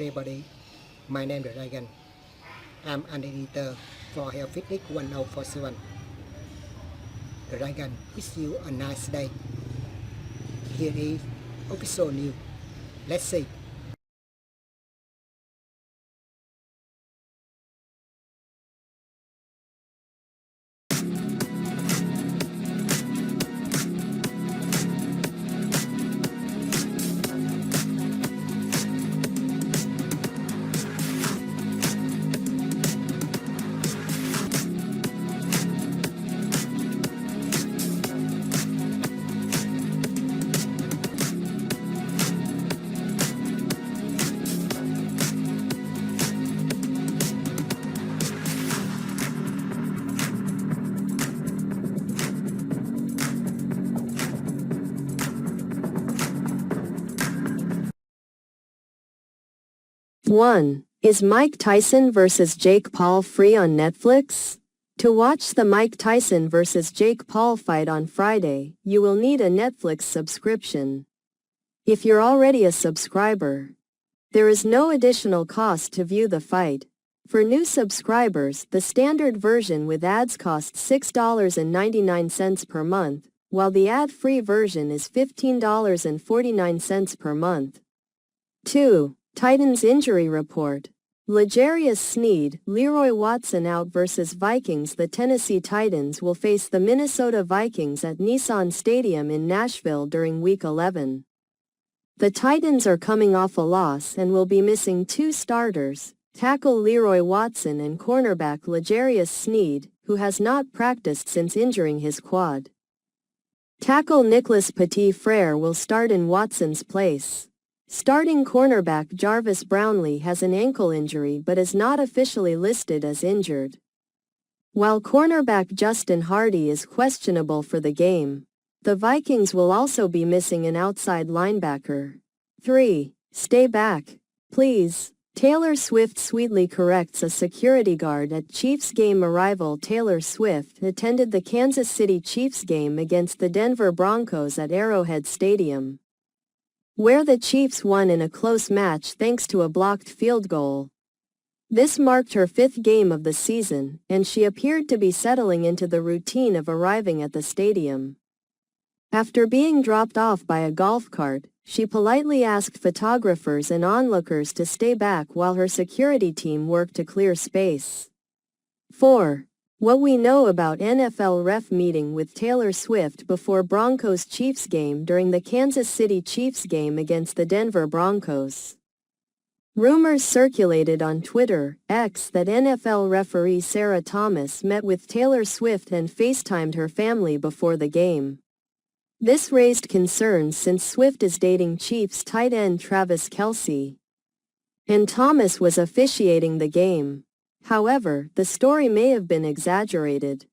everybody. My name is Ryan. I'm an editor for Health Fitness 1047. Ryan wish you a nice day. Here is official news. Let's see. 1. Is Mike Tyson vs. Jake Paul free on Netflix? To watch the Mike Tyson vs. Jake Paul fight on Friday, you will need a Netflix subscription. If you're already a subscriber, there is no additional cost to view the fight. For new subscribers, the standard version with ads costs $6.99 per month, while the ad-free version is $15.49 per month. 2. Titans injury report. L'Jarius Sneed, Leroy Watson out vs. Vikings. The Tennessee Titans will face the Minnesota Vikings at Nissan Stadium in Nashville during Week 11. The Titans are coming off a loss and will be missing two starters, tackle Leroy Watson and cornerback L'Jarius Sneed, who has not practiced since injuring his quad. Tackle Nicholas Petit-Frere will start in Watson's place. Starting cornerback Jarvis Brownlee has an ankle injury but is not officially listed as injured, while cornerback Justin Hardy is questionable for the game. The Vikings will also be missing an outside linebacker. 3. Stay back, please. Taylor Swift sweetly corrects a security guard at Chiefs game arrival. Taylor Swift attended the Kansas City Chiefs game against the Denver Broncos at Arrowhead Stadium, where the Chiefs won in a close match thanks to a blocked field goal. This marked her fifth game of the season, and she appeared to be settling into the routine of arriving at the stadium. After being dropped off by a golf cart, she politely asked photographers and onlookers to stay back while her security team worked to clear space. 4. What we know about NFL ref meeting with Taylor Swift before Broncos-Chiefs game. During the Kansas City Chiefs game against the Denver Broncos, rumors circulated on Twitter, X, that NFL referee Sarah Thomas met with Taylor Swift and FaceTimed her family before the game. This raised concerns since Swift is dating Chiefs tight end Travis Kelce, and Thomas was officiating the game. However, the story may have been exaggerated.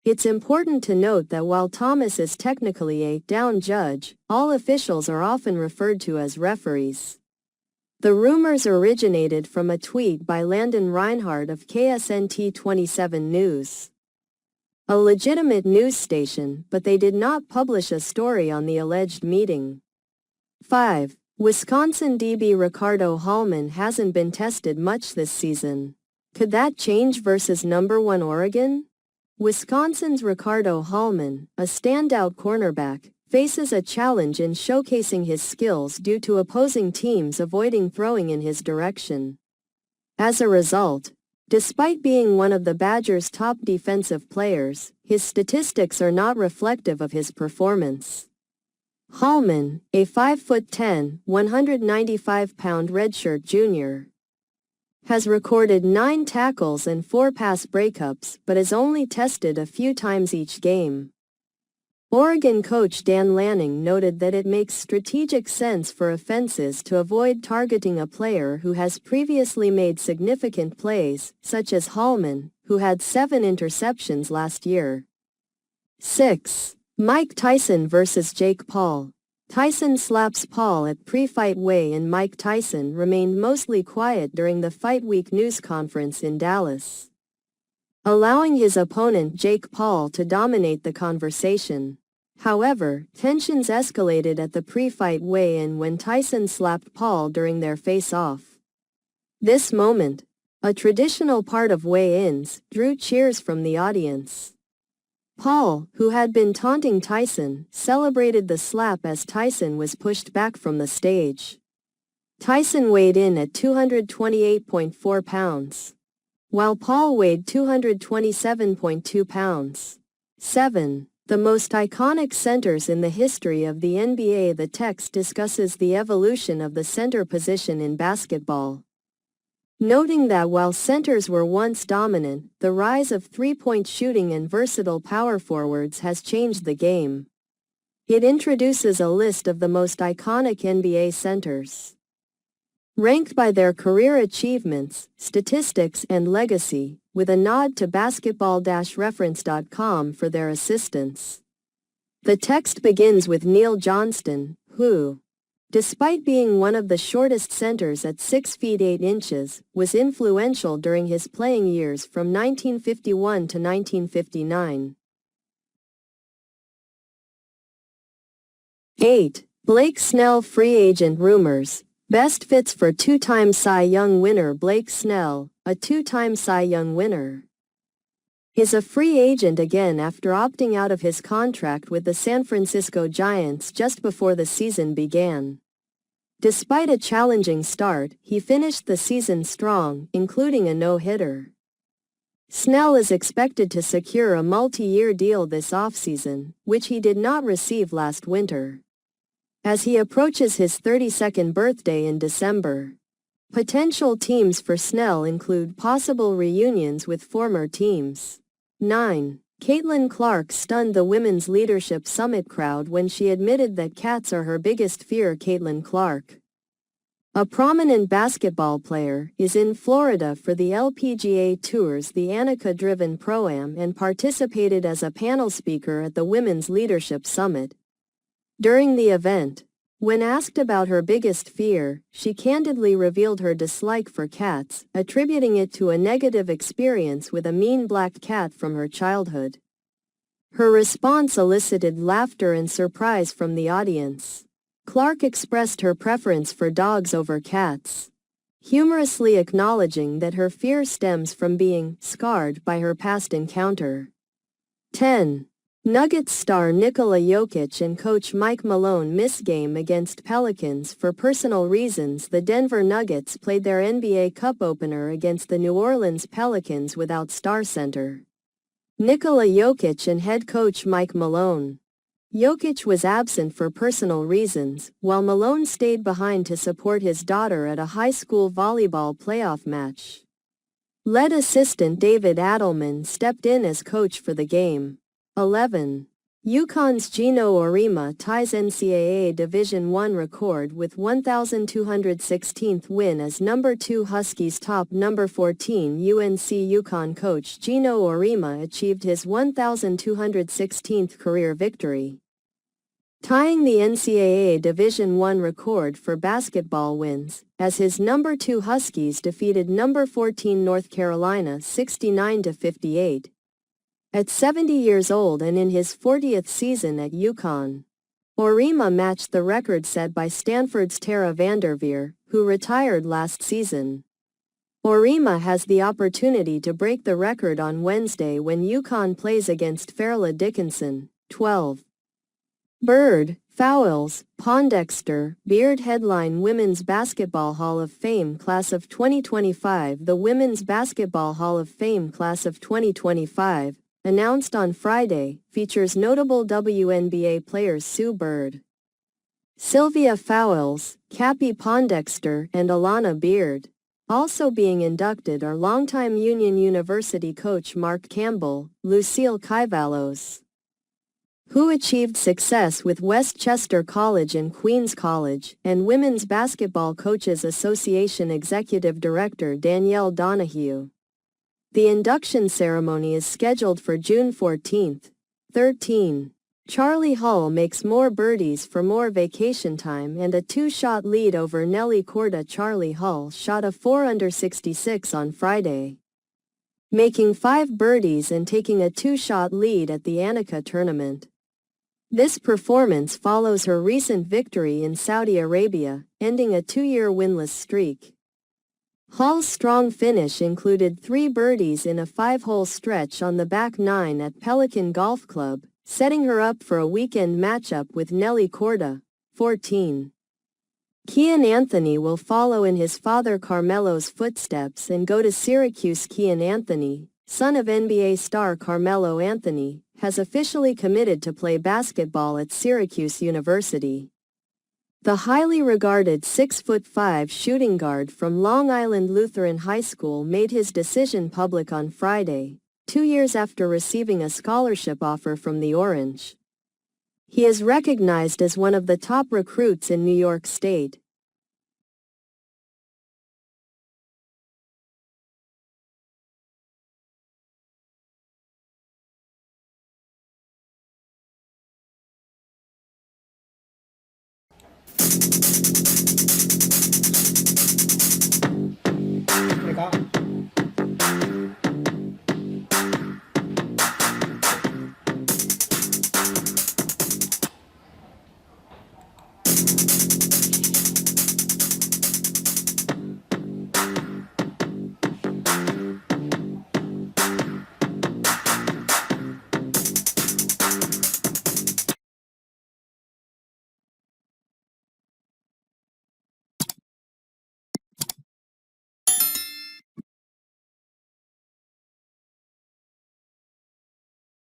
It's important to note that while Thomas is technically a down judge, all officials are often referred to as referees. The rumors originated from a tweet by Landon Reinhardt of KSNT 27 News, a legitimate news station, but they did not publish a story on the alleged meeting. 5. Wisconsin DB Ricardo Hallman hasn't been tested much this season. Could that change versus number 1 Oregon? Wisconsin's Ricardo Hallman, a standout cornerback, faces a challenge in showcasing his skills due to opposing teams avoiding throwing in his direction. As a result, despite being one of the Badgers' top defensive players, his statistics are not reflective of his performance. Hallman, a 5'10", 195-pound redshirt junior, has recorded 9 tackles and 4 pass breakups but is only tested a few times each game. Oregon coach Dan Lanning noted that it makes strategic sense for offenses to avoid targeting a player who has previously made significant plays, such as Hallman, who had 7 interceptions last year. 6. Mike Tyson vs. Jake Paul. Tyson slaps Paul at pre-fight weigh, and Mike Tyson remained mostly quiet during the Fight Week news conference in Dallas, allowing his opponent Jake Paul to dominate the conversation. However, tensions escalated at the pre-fight weigh-in when Tyson slapped Paul during their face-off. This moment, a traditional part of weigh-ins, drew cheers from the audience. Paul, who had been taunting Tyson, celebrated the slap as Tyson was pushed back from the stage. Tyson weighed in at 228.4 pounds, while Paul weighed 227.2 pounds. 7. The most iconic centers in the history of the NBA. The text discusses the evolution of the center position in basketball, noting that while centers were once dominant, the rise of three-point shooting and versatile power forwards has changed the game. It introduces a list of the most iconic NBA centers, ranked by their career achievements, statistics, and legacy, with a nod to basketball-reference.com for their assistance. The text begins with Neil Johnston, who, despite being one of the shortest centers at 6 feet 8 inches, was influential during his playing years from 1951 to 1959. 8. Blake Snell free agent rumors. Best fits for two-time Cy Young winner Blake Snell, a two-time Cy Young winner, is a free agent again after opting out of his contract with the San Francisco Giants just before the season began. Despite a challenging start, he finished the season strong, including a no-hitter. Snell is expected to secure a multi-year deal this offseason, which he did not receive last winter, as he approaches his 32nd birthday in December. Potential teams for Snell include possible reunions with former teams. 9. Caitlin Clark stunned the Women's Leadership Summit crowd when she admitted that cats are her biggest fear. Caitlin Clark, a prominent basketball player, is in Florida for the LPGA Tour's The Annika-driven Pro-Am and participated as a panel speaker at the Women's Leadership Summit. During the event, when asked about her biggest fear, she candidly revealed her dislike for cats, attributing it to a negative experience with a mean black cat from her childhood. Her response elicited laughter and surprise from the audience. Clark expressed her preference for dogs over cats, humorously acknowledging that her fear stems from being scarred by her past encounter. 10. Nuggets star Nikola Jokic and coach Mike Malone miss game against Pelicans for personal reasons. The Denver Nuggets played their NBA Cup opener against the New Orleans Pelicans without star center Nikola Jokic and head coach Mike Malone. Jokic was absent for personal reasons, while Malone stayed behind to support his daughter at a high school volleyball playoff match. Lead assistant David Adelman stepped in as coach for the game. 11. UConn's Gino Auriemma ties NCAA Division I record with 1,216th win as number 2 Huskies top number 14 UNC. UConn coach Gino Auriemma achieved his 1,216th career victory, tying the NCAA Division I record for basketball wins, as his number 2 Huskies defeated number 14 North Carolina 69-58. At 70 years old and in his 40th season at UConn, Auriemma matched the record set by Stanford's Tara Vanderveer, who retired last season. Auriemma has the opportunity to break the record on Wednesday when UConn plays against Fairleigh Dickinson. 12. Bird, Fowles, Pondexter, Beard headline Women's Basketball Hall of Fame Class of 2025. The Women's Basketball Hall of Fame Class of 2025, announced on Friday, features notable WNBA players Sue Bird, Sylvia Fowles, Cappie Pondexter, and Alana Beard. Also being inducted are longtime Union University coach Mark Campbell, Lucille Kaivalos, who achieved success with Westchester College and Queens College, and Women's Basketball Coaches Association Executive Director Danielle Donahue. The induction ceremony is scheduled for June 14. 13. Charlie Hull makes more birdies for more vacation time and a 2-shot lead over Nelly Korda. Charlie Hull shot a 4-under 66 on Friday, making 5 birdies and taking a 2-shot lead at the Annika tournament. This performance follows her recent victory in Saudi Arabia, ending a 2-year winless streak. Hall's strong finish included 3 birdies in a 5-hole stretch on the back 9 at Pelican Golf Club, setting her up for a weekend matchup with Nelly Korda, 14. Kian Anthony will follow in his father Carmelo's footsteps and go to Syracuse. Kian Anthony, son of NBA star Carmelo Anthony, has officially committed to play basketball at Syracuse University. The highly regarded 6'5" shooting guard from Long Island Lutheran High School made his decision public on Friday, 2 years after receiving a scholarship offer from the Orange. He is recognized as one of the top recruits in New York State,